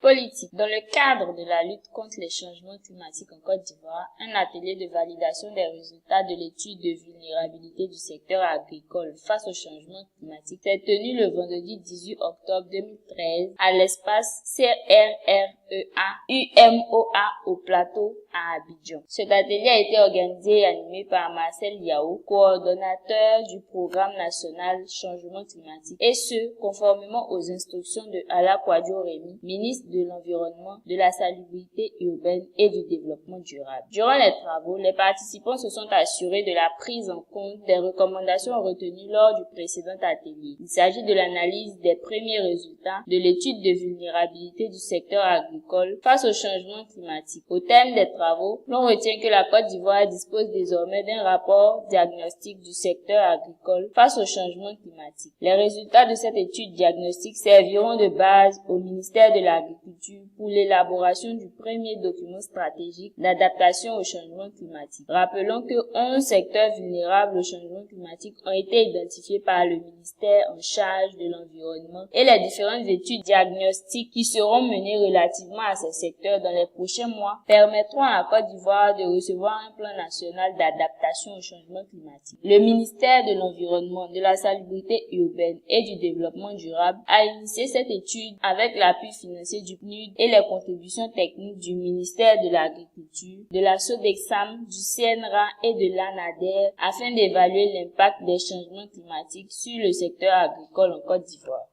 Politique. Dans le cadre de la lutte contre les changements climatiques en Côte d'Ivoire, un atelier de validation des résultats de l'étude de vulnérabilité du secteur agricole face au changement climatique s'est tenu le vendredi 18 octobre 2013 à l'espace CRREA UMOA au plateau à Abidjan. Cet atelier a été organisé et animé par Marcel Yao, coordonnateur du programme national changement climatique, et ce, conformément aux instructions de Ala Kouadio Rémy, ministre de l'Environnement, de la Salubrité urbaine et du Développement durable. Durant les travaux, les participants se sont assurés de la prise en compte des recommandations retenues lors du précédent atelier. Il s'agit de l'analyse des premiers résultats de l'étude de vulnérabilité du secteur agricole face au changement climatique. Au terme des travaux, l'on retient que la Côte d'Ivoire dispose désormais d'un rapport diagnostic du secteur agricole face au changement climatique. Les résultats de cette étude diagnostique serviront de base au ministère de l'Agriculture pour l'élaboration du premier document stratégique d'adaptation au changement climatique. Rappelons que 11 secteurs vulnérables au changement climatique ont été identifiés par le ministère en charge de l'environnement et les différentes études diagnostiques qui seront menées relativement à ces secteurs dans les prochains mois permettront à la Côte d'Ivoire de recevoir un plan national d'adaptation au changement climatique. Le ministère de l'Environnement, de la Salubrité urbaine et du Développement durable a initié cette étude avec l'appui financier du PNUD et les contributions techniques du ministère de l'Agriculture, de la SODEXAM, du CNRA et de l'ANADER afin d'évaluer l'impact des changements climatiques sur le secteur agricole en Côte d'Ivoire.